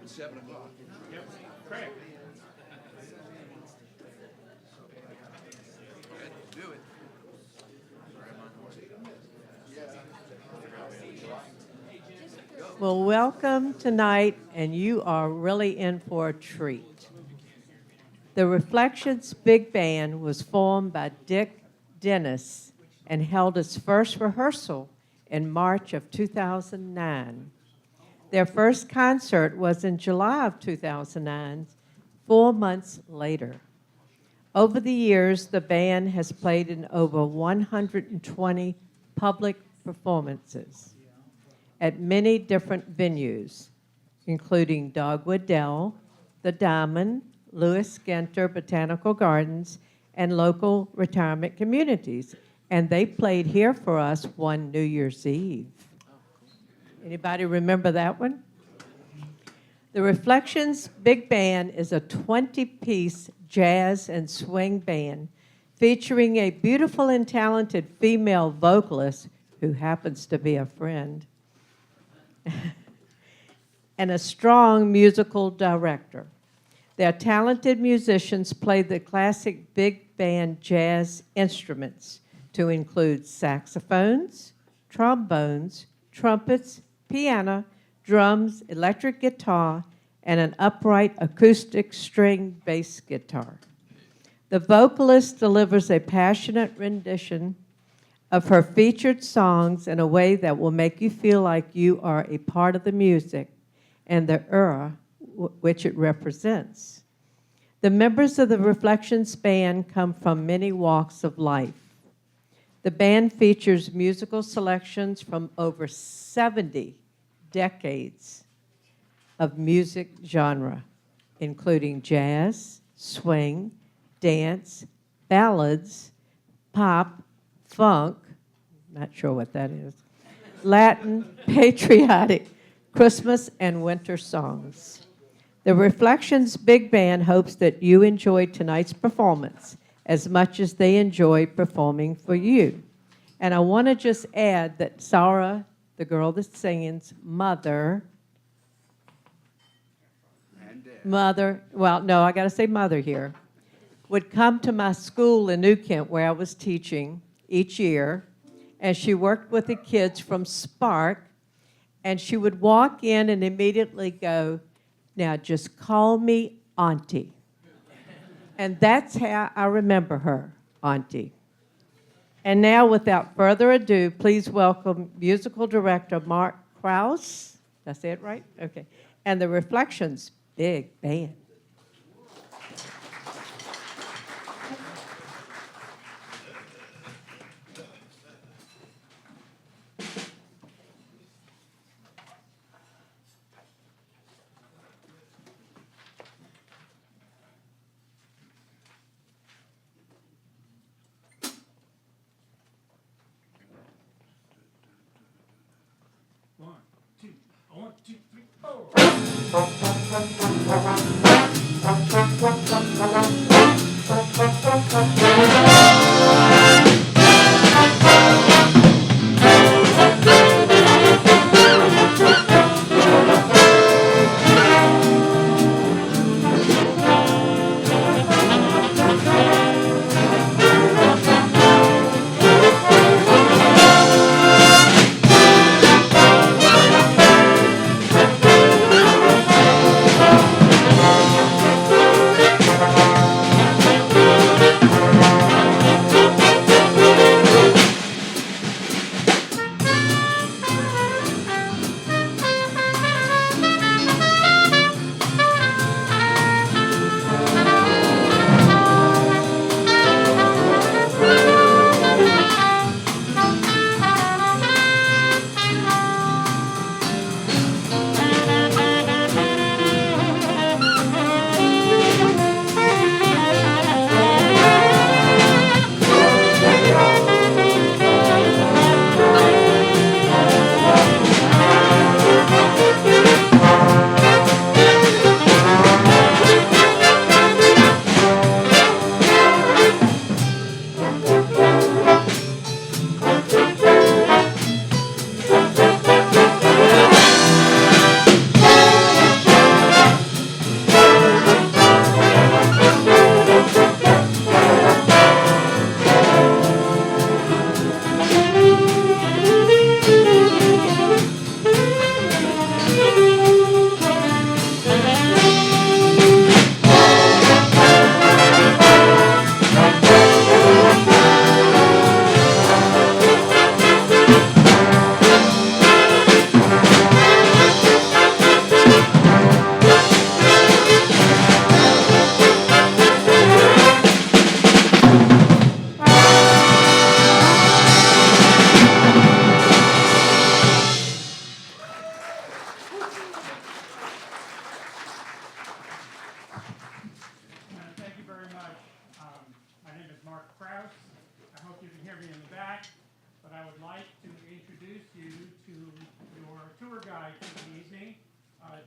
7 o'clock. Yep, correct. Do it. Well, welcome tonight, and you are really in for a treat. The Reflections Big Band was formed by Dick Dennis and held its first rehearsal in March of 2009. Their first concert was in July of 2009, 4 months later. Over the years, the band has played in over 120 public performances at many different venues, including Dogwood Dell, The Diamond, Lewis Ginter Botanical Gardens, and local retirement communities. And they played here for us one New Year's Eve. Anybody remember that one? The Reflections Big Band is a 20-piece jazz and swing band featuring a beautiful and talented female vocalist who happens to be a friend and a strong musical director. Their talented musicians play the classic big band jazz instruments to include saxophones, trombones, trumpets, piano, drums, electric guitar, and an upright acoustic string bass guitar. The vocalist delivers a passionate rendition of her featured songs in a way that will make you feel like you are a part of the music and the era which it represents. The members of the Reflections Band come from many walks of life. The band features musical selections from over 70 decades of music genre, including jazz, swing, dance, ballads, pop, funk, not sure what that is, Latin, patriotic, Christmas, and winter songs. The Reflections Big Band hopes that you enjoyed tonight's performance as much as they enjoy performing for you. And I want to just add that Sarah, the girl that's singing's mother, well, no, I got to say mother here, would come to my school in New Kent where I was teaching each year, and she worked with the kids from Spark, and she would walk in and immediately go, "Now just call me Auntie." And that's how I remember her, Auntie. And now, without further ado, please welcome musical director Mark Krause. Did I say it right? Okay. And the Reflections Big Band. One, two, three, four.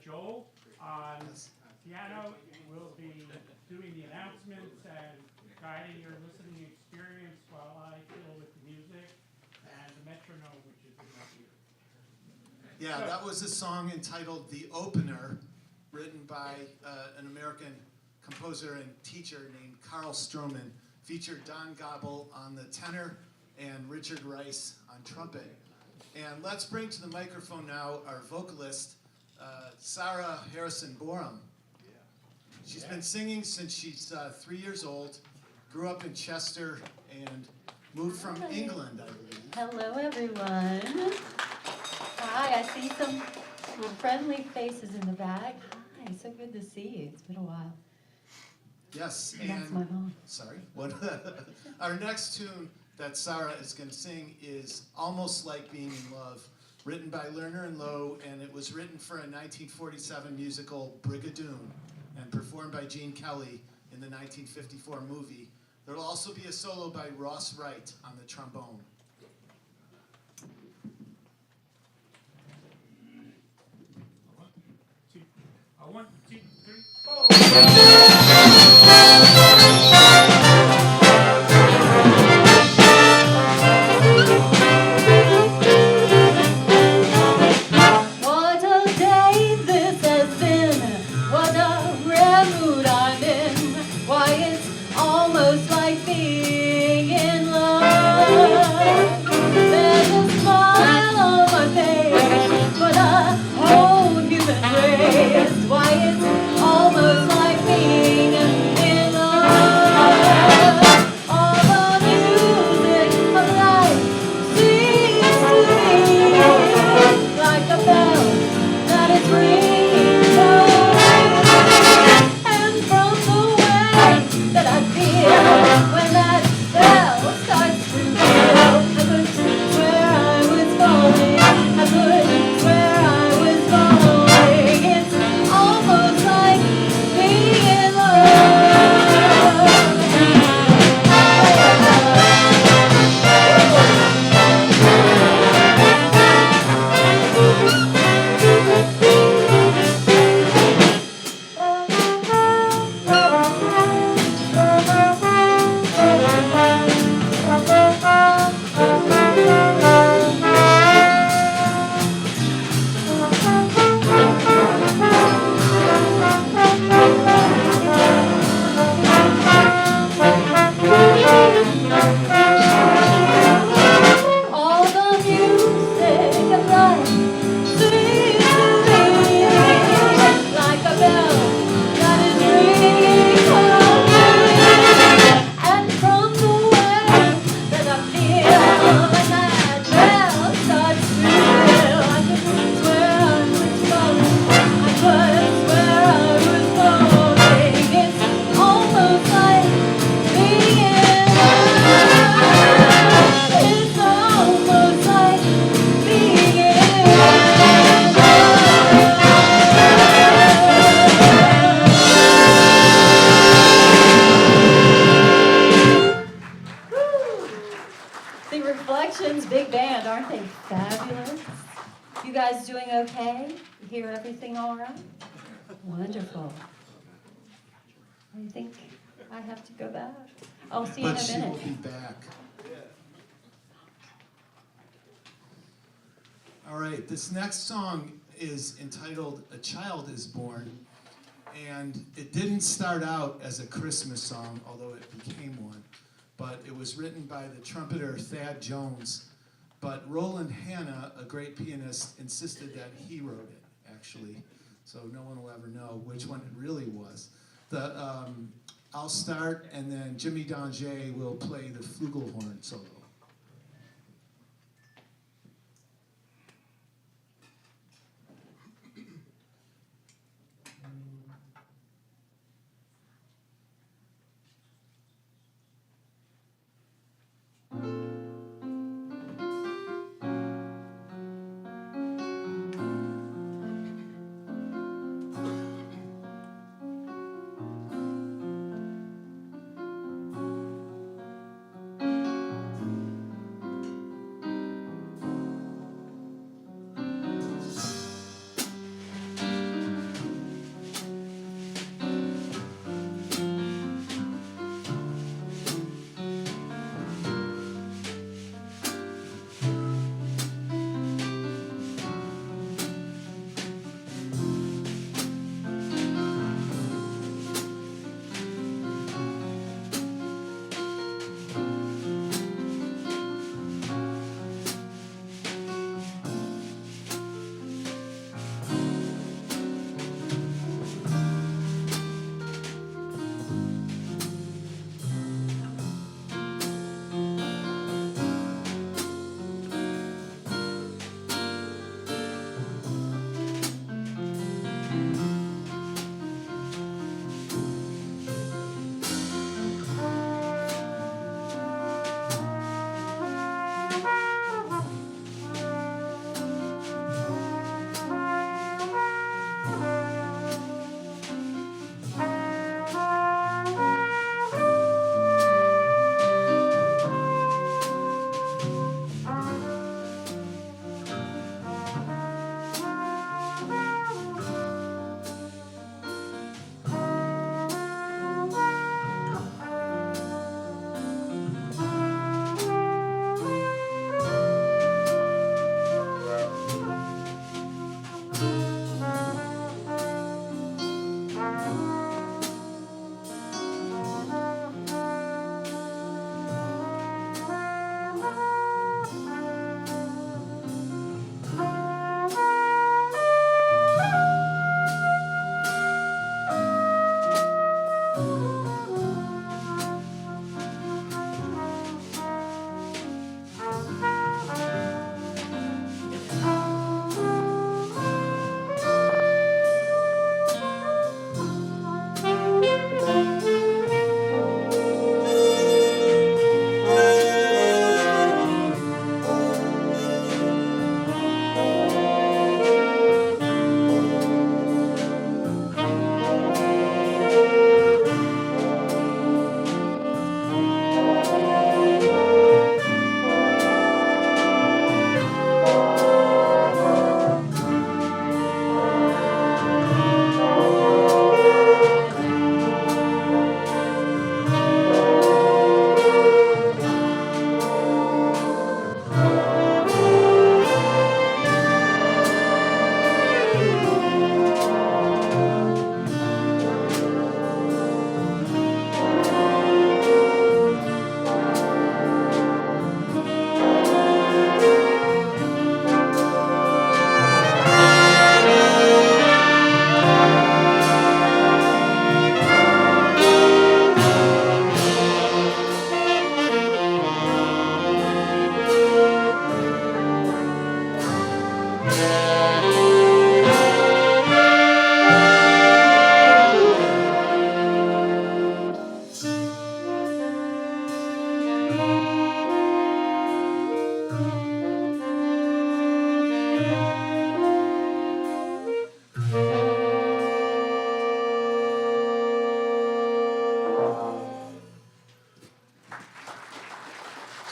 Joel on piano will be doing the announcements and guiding your listening experience while I fill with the music and the metronome, which is in my ear. Yeah, that was a song entitled "The Opener," written by an American composer and teacher named Carl Stroman. Featured Don Gobble on the tenor and Richard Rice on trumpet. And let's bring to the microphone now our vocalist, Sarah Harrison Borum. She's been singing since she's 3 years old, grew up in Chester, and moved from England, I believe. Hello, everyone. Hi, I see some friendly faces in the back. Hi, so good to see you. It's been a while. Yes, And that's my mom. sorry. What? Our next tune that Sarah is going to sing is "Almost Like Being in Love," written by Lerner and Lowe, and it was written for a 1947 musical Brigadoon, and performed by Gene Kelly in the 1954 movie. There will also be a solo by Ross Wright on the trombone. One, two, three, four. What a day this has been. What a rare mood I'm in. Why, it's almost like being in love. There's a smile on my face for the whole human race. Why, it's almost like being in love. All the music of life seems to me like a bell that is ringing for me. And from the way that I feel when that bell starts to peal, I could swear I was falling. I could swear I was falling. It's almost like being in all the music of life seems to me like a bell that is ringing for me. And from the way that I feel when that bell starts to peal, I could swear I was falling. I could swear I was falling. It's almost like being in love. It's almost like being in love. The Reflections Big Band, aren't they fabulous? You guys doing okay? You hear everything all right? Wonderful. I think I have to go back. I'll see you in But a she will minute. be back. All right, this next song is entitled "A Child is Born," and it didn't start out as a Christmas song, although it became one, but it was written by the trumpeter Thad Jones, but Roland Hanna, a great pianist, insisted that he wrote it, actually, so no one will ever know which one it really was. I'll start, and then Jimmy Danger will play the flugelhorn solo.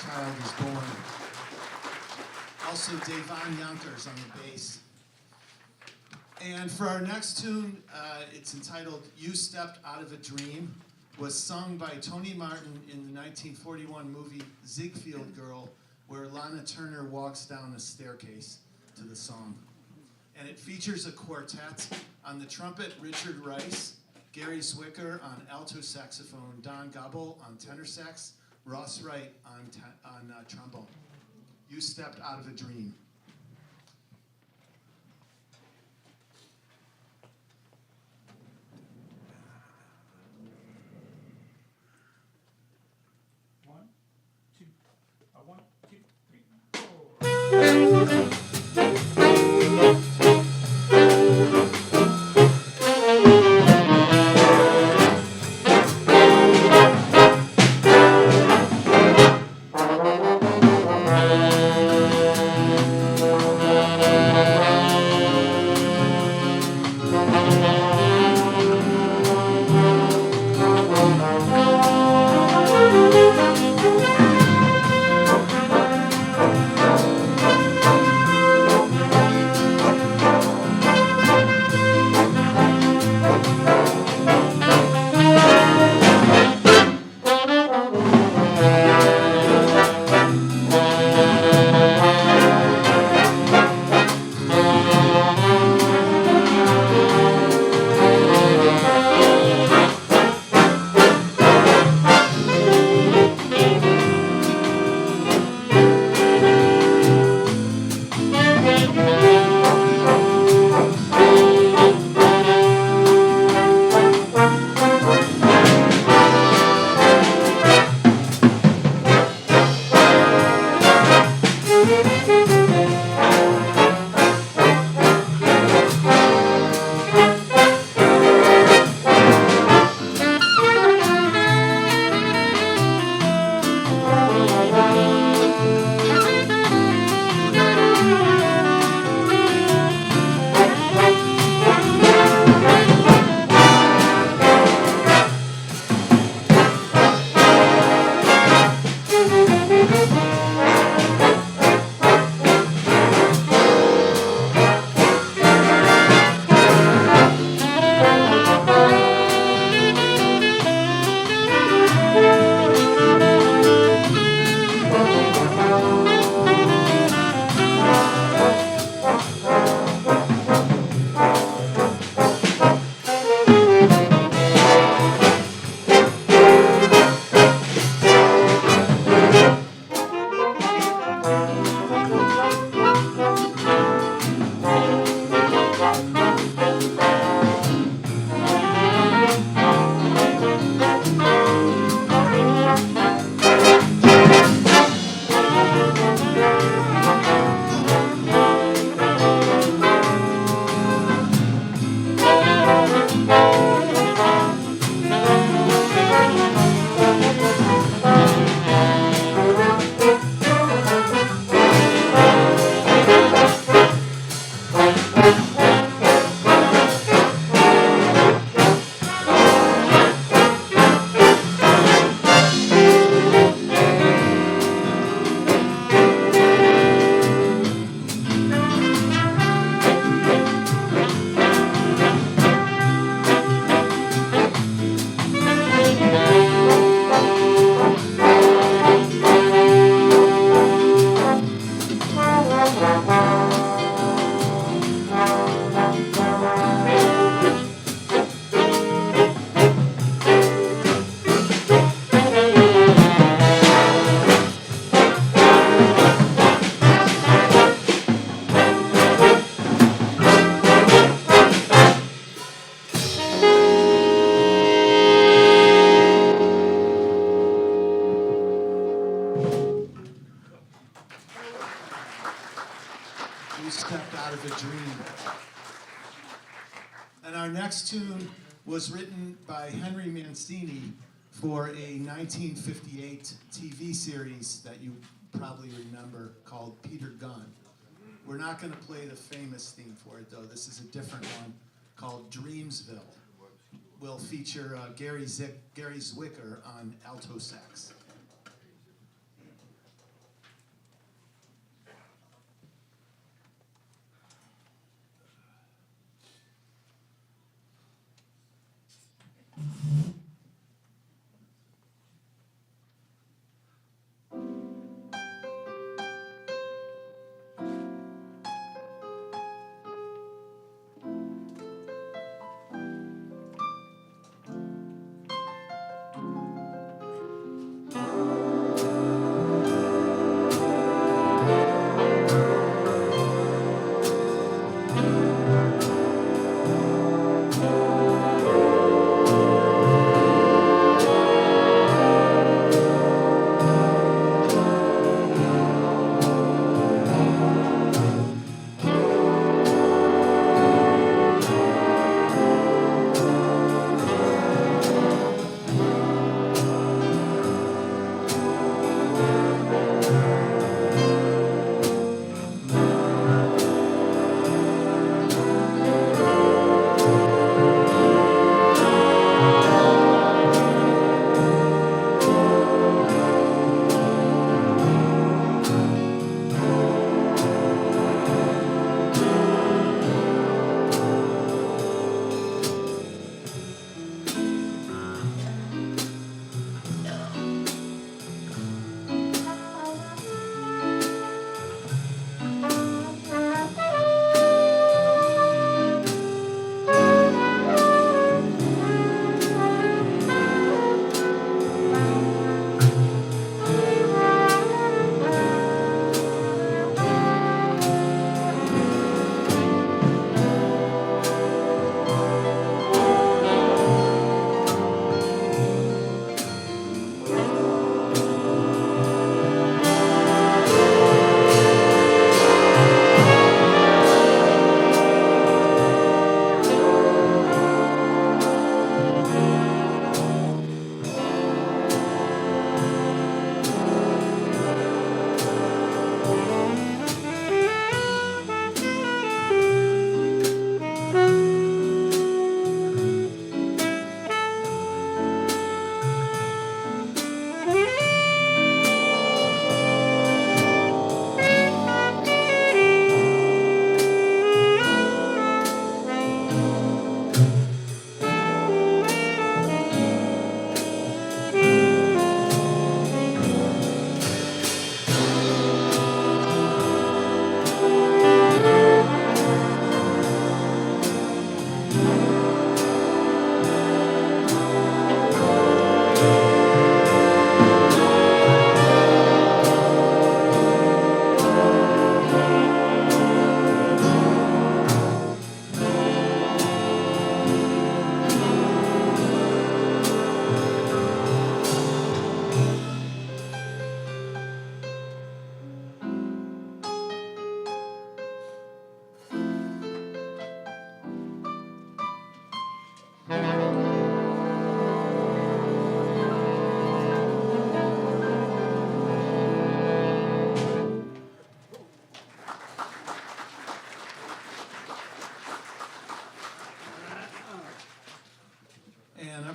Child is born. Also, Devon Yonkers on the bass. And for our next tune, it's entitled You Stepped Out of a Dream, was sung by Tony Martin in the 1941 movie Ziegfeld Girl, where Lana Turner walks down a staircase to the song. And it features a quartet. On the trumpet, Richard Rice, Gary Zwicker on alto saxophone, Don Gobble on tenor sax, Ross Wright on trombone. You Stepped Out of a Dream. One, two, three, four. You stepped out of a dream. And our next tune was written by Henry Mancini for a 1958 TV series that you probably remember called Peter Gunn. We're not going to play the famous theme for it, though. This is a different one called Dreamsville. Will feature Gary Zwicker on alto sax.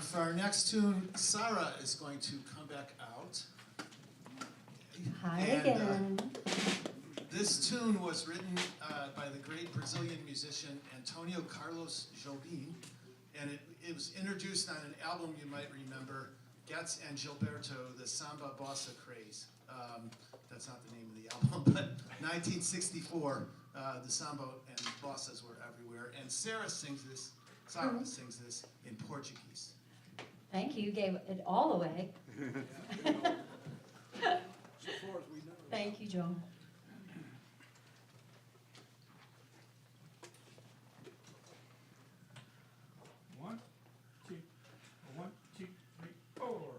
For our next tune, Sarah is going to come back out. Hi And, again. This tune was written by the great Brazilian musician Antonio Carlos Jobim, and it was introduced on an album you might remember, Getz and Gilberto, the Samba Bossa Craze. That's not the name of the album, but 1964, the samba and bossas were everywhere. And Sarah sings this in Portuguese. Thank you. You gave it all away. Thank you, John. One, two, three, four.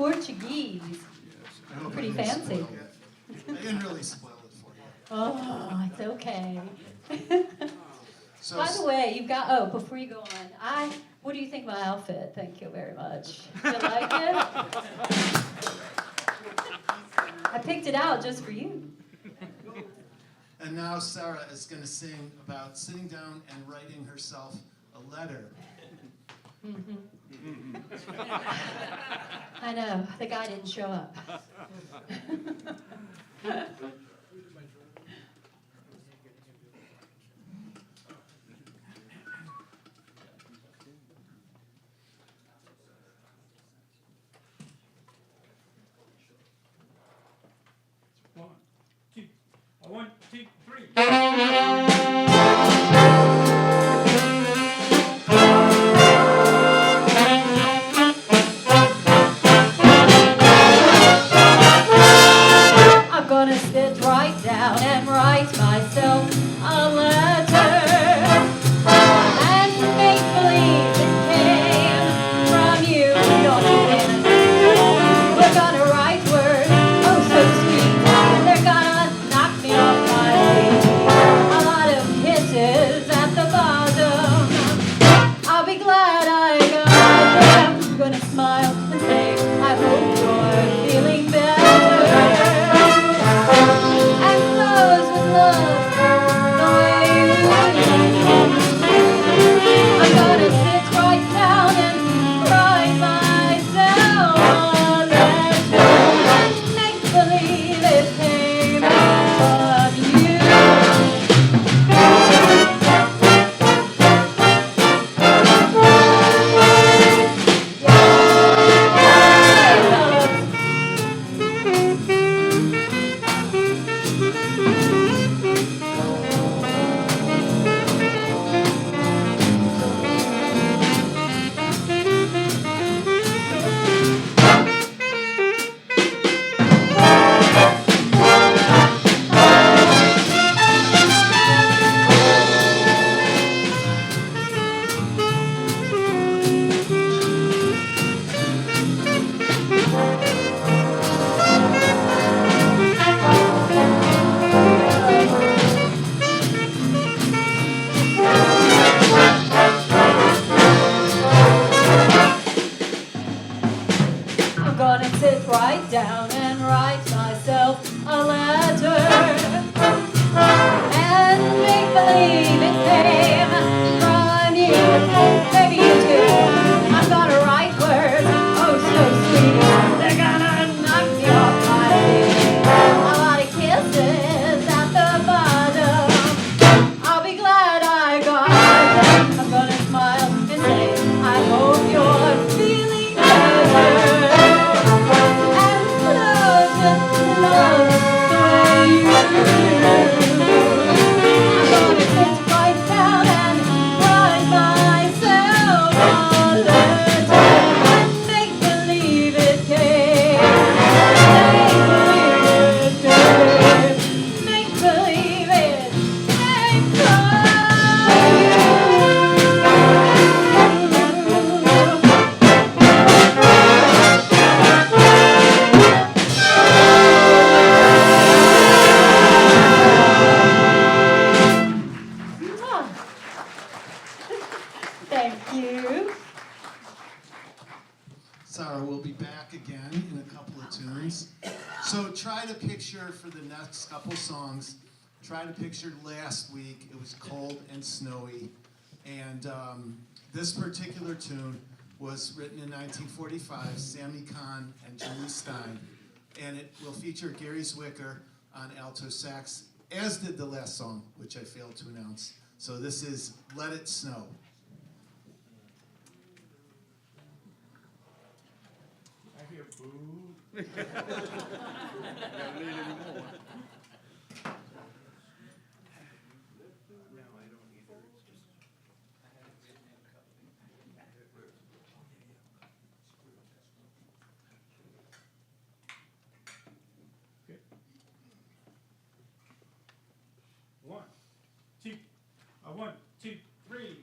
Portuguese. I hope I Pretty didn't fancy. spoil it. I didn't really spoil it for you. Oh, it's okay. So, By the way, you've got, before you go on, what do you think of my outfit? Thank you very much. You like it? I picked it out just for you. and now Sarah is going to sing about sitting down and writing herself a letter. I know, the guy didn't show up. One, two, three. I'm gonna sit right down and write myself a letter and make believe it came from you. Don't you dare. We're gonna write words, oh so sweet. They're gonna knock me off my feet. A lot of kisses at the bottom. I'll be glad I got them. I'm gonna smile and say, I hope you're feeling better. And close with love the way you do. I'm gonna sit right down and write myself a letter and make believe it came from you. I'm gonna sit right down and write myself a letter and make believe it came from you. Maybe you too. I'm gonna write words, oh so sweet. They're gonna knock me off my feet. A lot of kisses at the bottom. I'll be glad I got them. I'm gonna smile and say, I hope you're feeling better. And close with love the way you do. I'm gonna sit right down and write myself a letter and make believe it came. Make believe it came from you. Thank you. Sarah, we'll be back again in a couple of tunes. So try to picture for the next couple songs, try to picture last week. It was cold and snowy. And this particular tune was written in 1945, Sammy Kahn and Julie Stein. And it will feature Gary Zwicker on alto sax, as did the last song, which I failed to announce. So this is Let It Snow. I hear boo. One, two, one, two, three.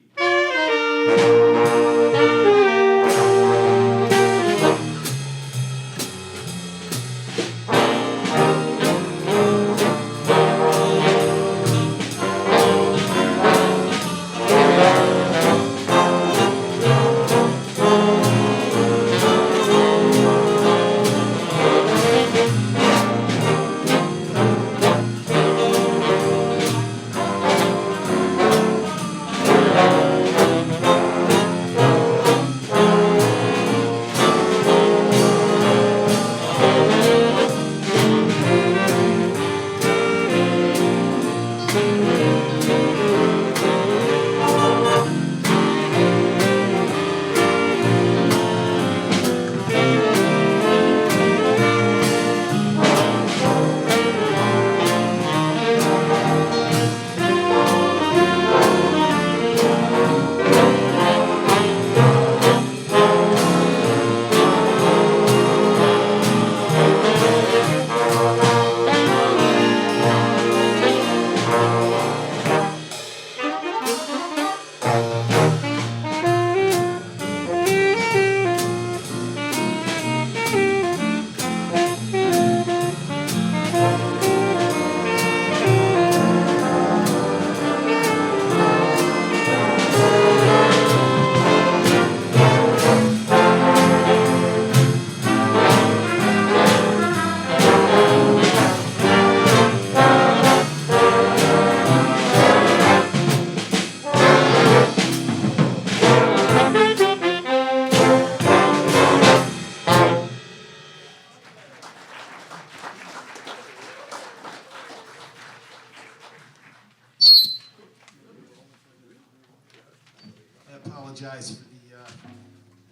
apologize for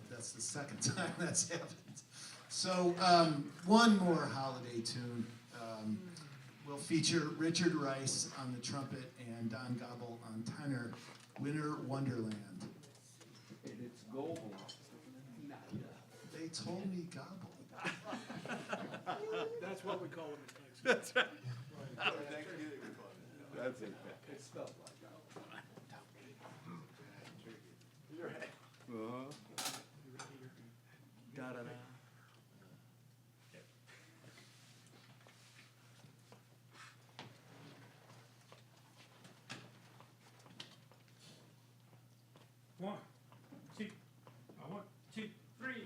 that's the second time that's happened. So one more holiday tune will feature Richard Rice on the trumpet and Don Gobble on tenor, Winter Wonderland. And it's gold. They told me Gobble. That's what we call them in Texas. That's right. That's it. It's spelled like that. You're right. Da-da-da. One, two, three.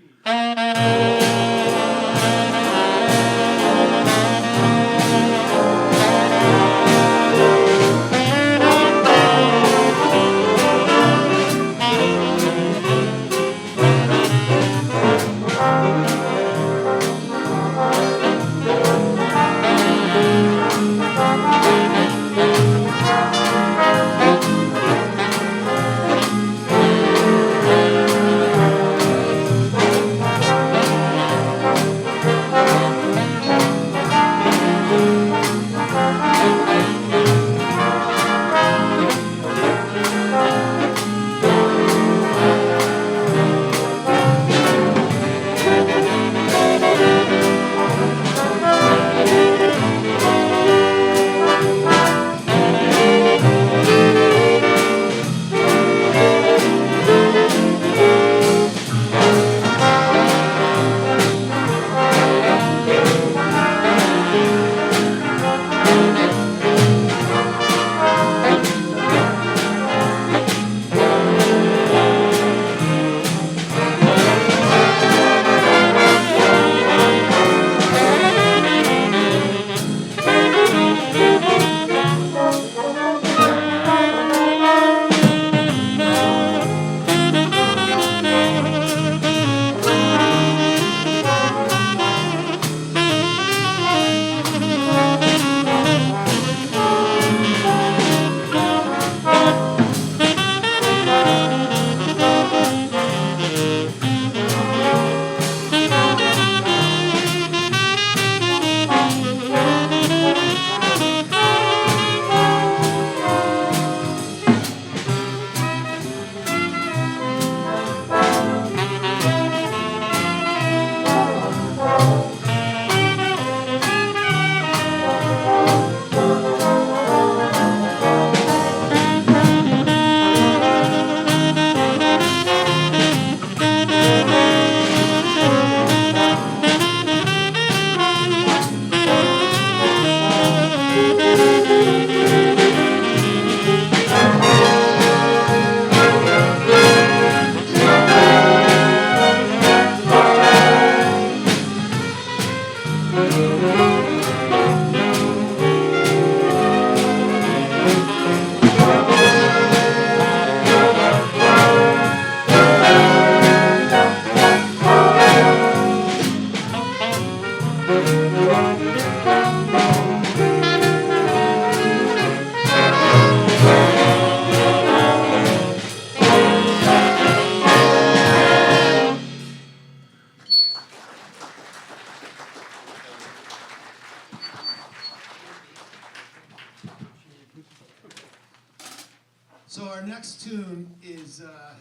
So our next tune is a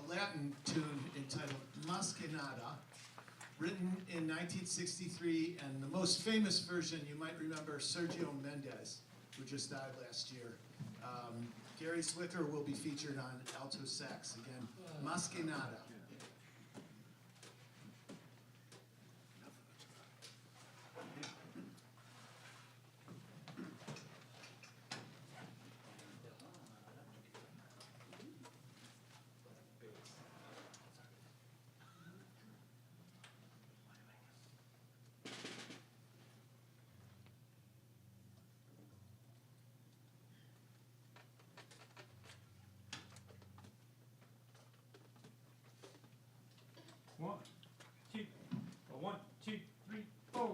Latin tune entitled Masquinada, written in 1963, and the most famous version, you might remember Sergio Mendes, who just died last year. Gary Swicker will be featured on alto sax again. Masquinada. One, two, three, four.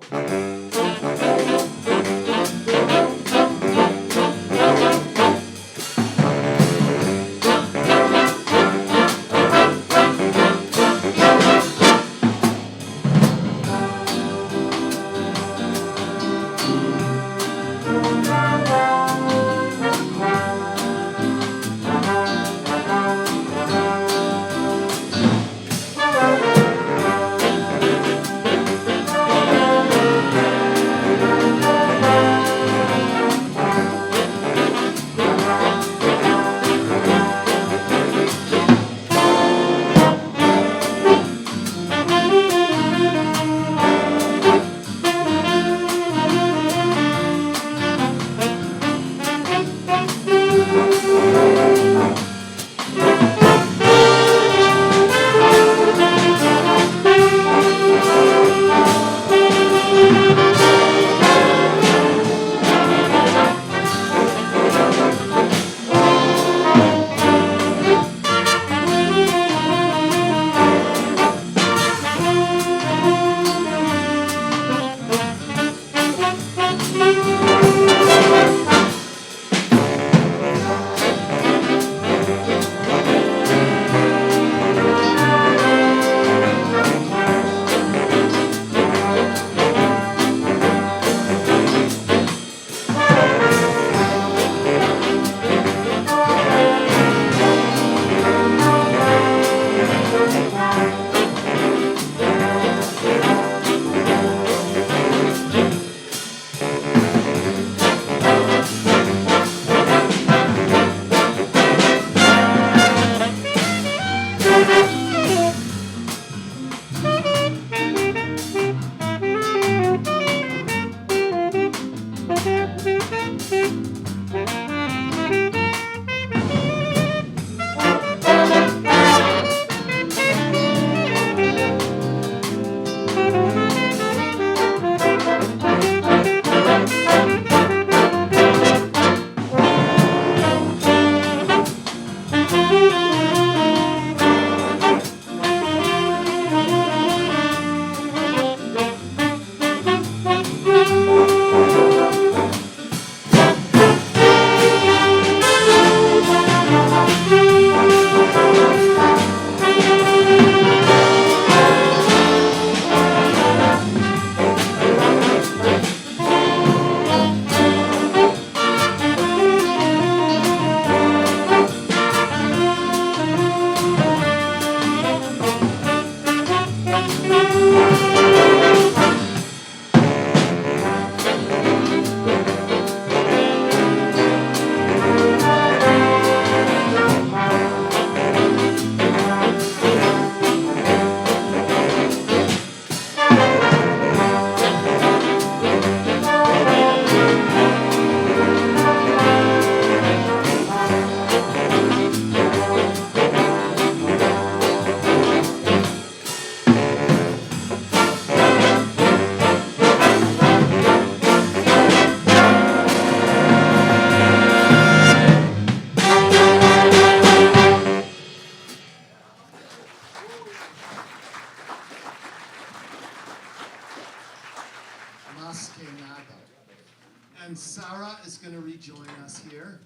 us here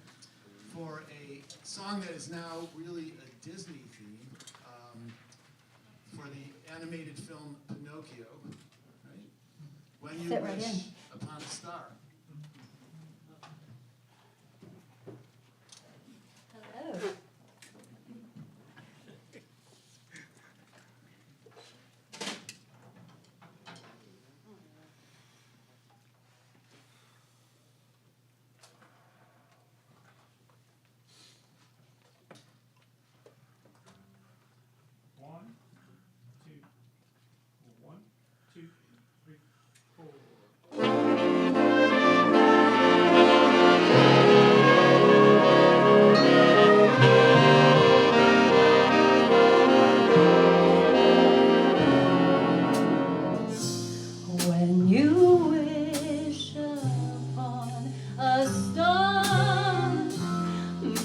for a song that is now really a Disney theme for the animated film Pinocchio, right? When You Sit right Wish in. Upon a Star. Hello. One, two, 3, 4. When you wish upon a star,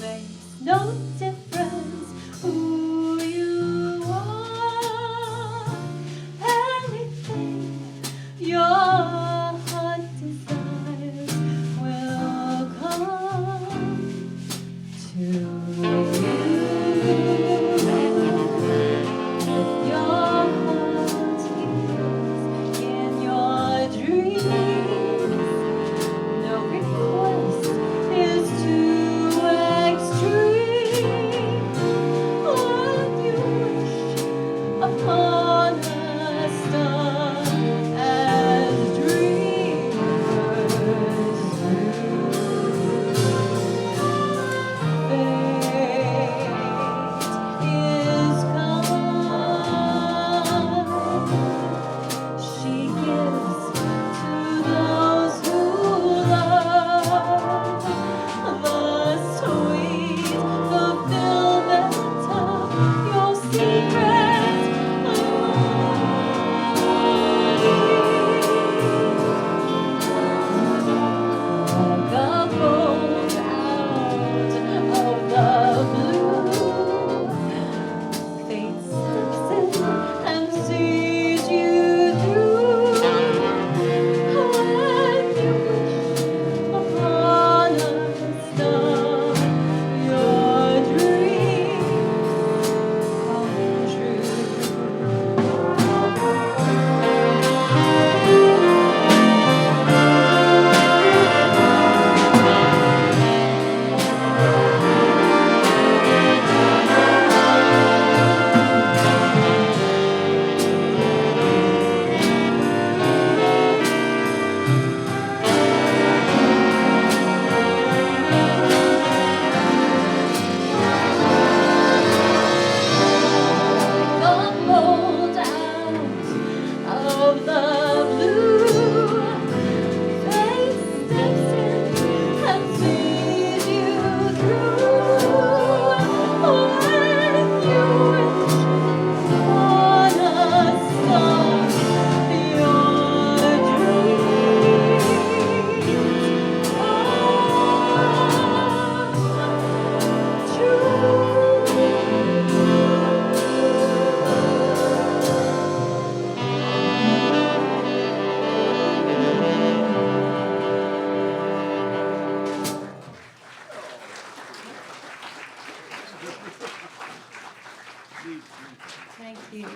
makes no difference who you are. Anything your heart desires will come to you. If your heart is in your dreams, no request is too extreme. When you wish upon a star, as dreamers fate is kind. She gives to those who love the sweet fulfillment of your secret like a bolt out of the blue. Fate steps in and sees you through. When you wish upon a star, your dreams come true. Come bolt out of the blue. Fate steps in and sees you through. When you wish upon a star, your dreams come Thank you.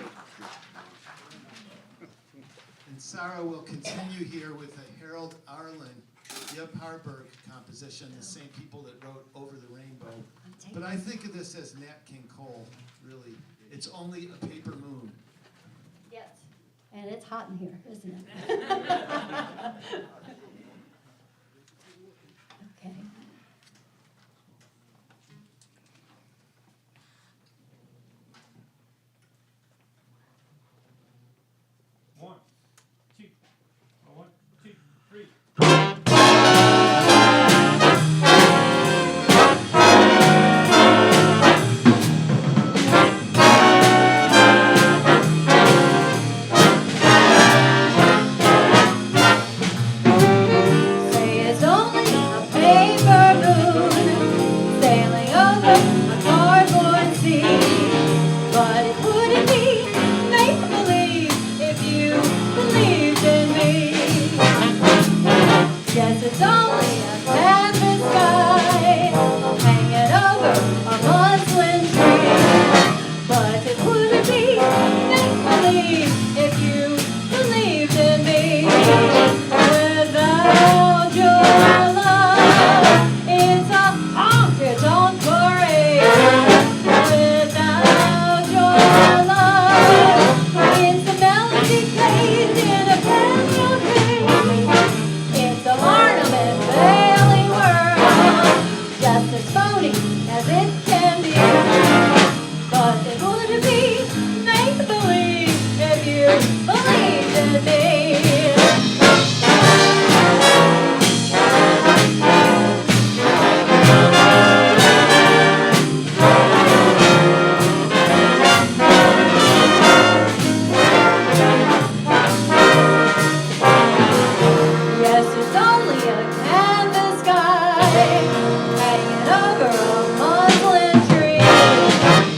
And Sarah will continue here with a Harold Arlen, Yep Harburg composition, the same people that wrote Over the Rainbow. But I think of this as Nat King Cole, really. It's only a paper moon. Yes. And it's hot in here, isn't it? Okay. One, two, 3. Thank over a muslin tree.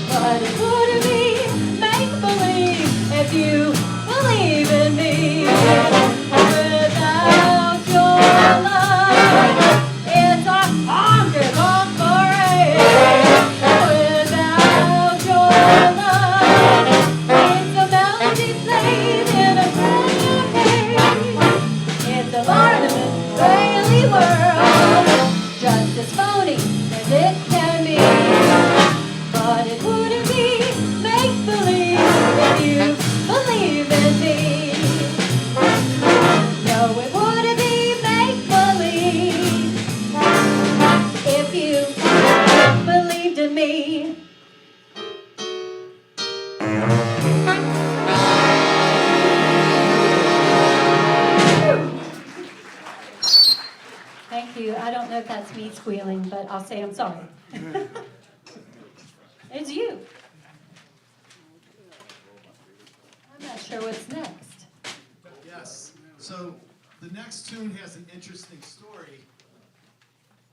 But it wouldn't be make-believe if you believe in me. Without your love, it's a honky-tonk parade. Without your love, it's a melody played in a cafe. It's a Barnum Bailey world, just as phony as it can be. But it wouldn't be make-believe if you believe in me. No, it wouldn't be make-believe if you believed in me. Thank you. I don't know if that's me squealing, but I'll say I'm sorry. It's you. I'm not sure what's next. Yes. So the next tune has an interesting story.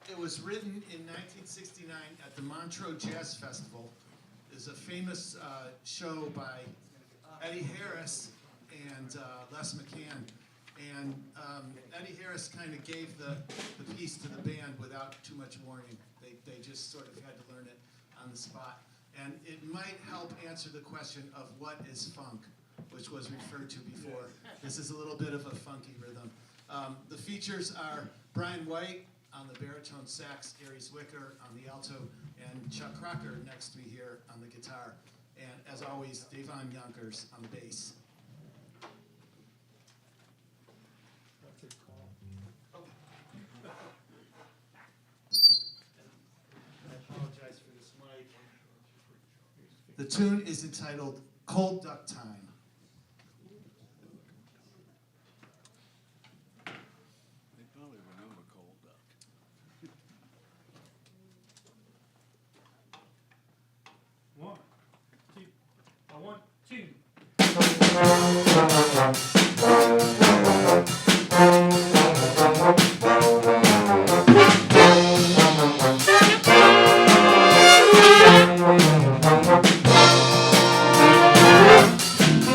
It was written in 1969 at the Montreux Jazz Festival. It's a famous show by Eddie Harris and Les McCann. And Eddie Harris kind of gave the piece to the band without too much warning. They just sort of had to learn it on the spot. And it might help answer the question of what is funk, which was referred to before. This is a little bit of a funky rhythm. The features are Brian White on the baritone sax, Gary Zwicker on the alto, and Chuck Crocker next to me here on the guitar. And as always, Davon Yonkers on the bass. I apologize for this mic. The tune is entitled Cold Duck Time. They probably remember Cold Duck. One, two, one, two. Thank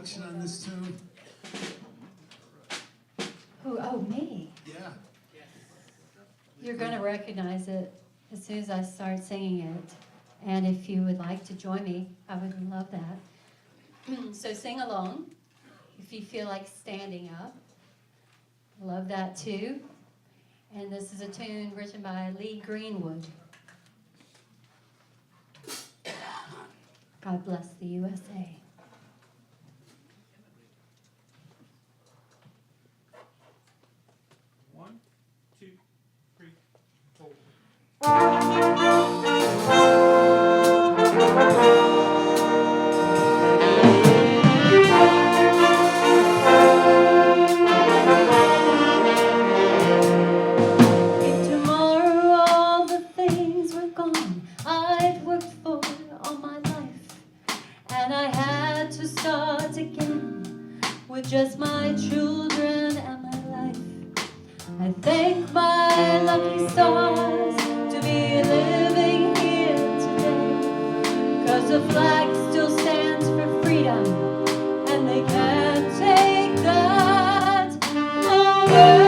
introduction on this tune? Oh, me. Yeah. You're going to recognize it as soon as I start singing it. And if you would like to join me, I would love that. So sing along if you feel like standing up. Love that too. And this is a tune written by Lee Greenwood. God bless the USA. One, two, three, four. If tomorrow all the things were gone I'd worked for all my life, and I had to start again with just my children and my life, I thank my lucky stars to be living here today, 'cause the flag still stands for freedom, and they can't take that away.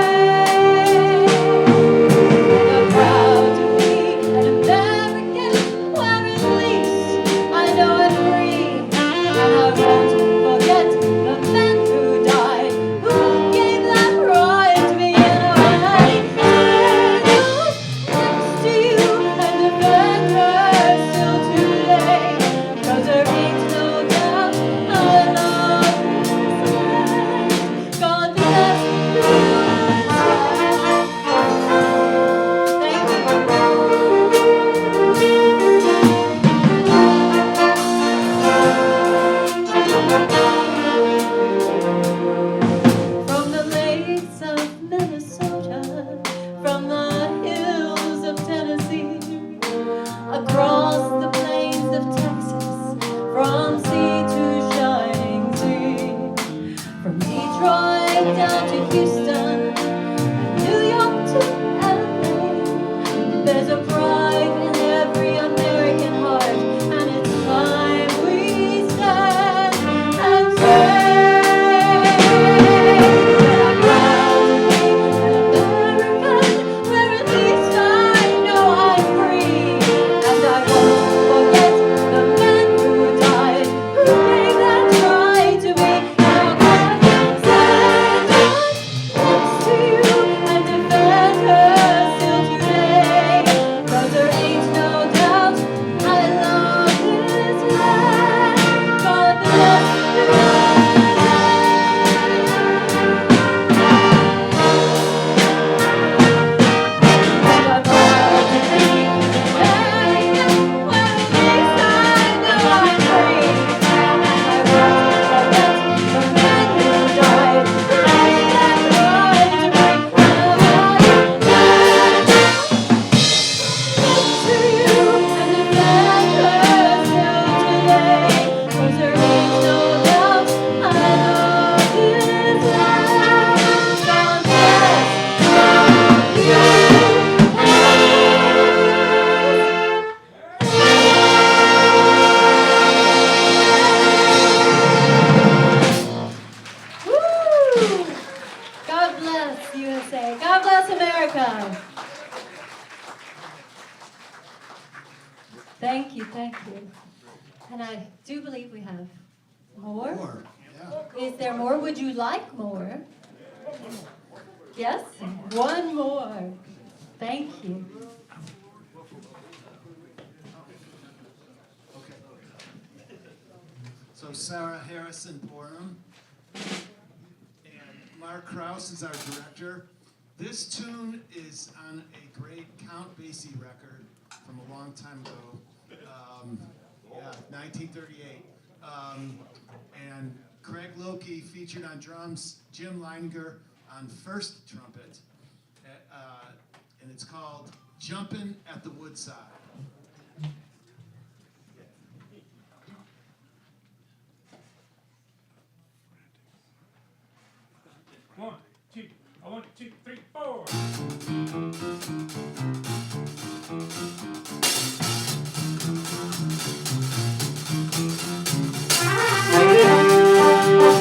And I'm proud to be an American, where at least I know I'm free, and I won't forget the men who died, who gave that right to me. And I stand next to you and defend her still today, 'cause there ain't no doubt I love this land. God bless the USA. Thank you. From the lakes of Minnesota, from the hills of Tennessee, across the plains of Texas, from sea to shining sea, from Detroit down to Houston, New York to LA, there's a pride in every American heart, and it's time we stand and say that I'm proud to be an American, where at least I know I'm free, and I won't forget the men who died, who gave that right to me. Now God stand next to you and defend her still today, 'cause there ain't no doubt I love this land. God bless the USA. And I'm proud to be American, where at least I know I'm free, and I won't forget the men who died, who gave that right to me. And I stand next to you and defend her still today, 'cause there ain't no doubt I love this land. God bless the Woo! God bless USA. God bless America. Thank you, thank you. And I do believe we have more. More. Yeah. Is there more? Would you like more? Yes? One more. Thank you. Okay. So Sarah Harrison Borum and Mark Krause is our director. This tune is on a great Count Basie record from a long time ago. 1938. And Craig Loki featured on drums, Jim Leininger on first trumpet, and it's called Jumpin' at the Woodside. One, two, three, four. Thank you.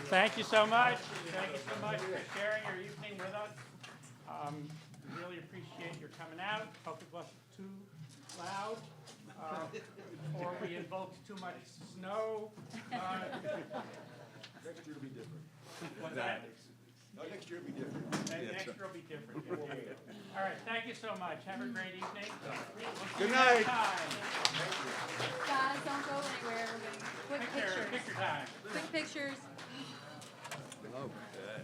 Thank you so much. Thank you so much for sharing your evening with us. We really appreciate your coming out. Hope it wasn't too loud, or we invoked too much snow. Next year will be different. What's that? Next year will be different. Next year will be different. All right, thank you so much. Have a great evening. We'll see Good you next night. time. Guys, don't go anywhere. We're gonna quick Picture pictures. time. Quick pictures. Okay.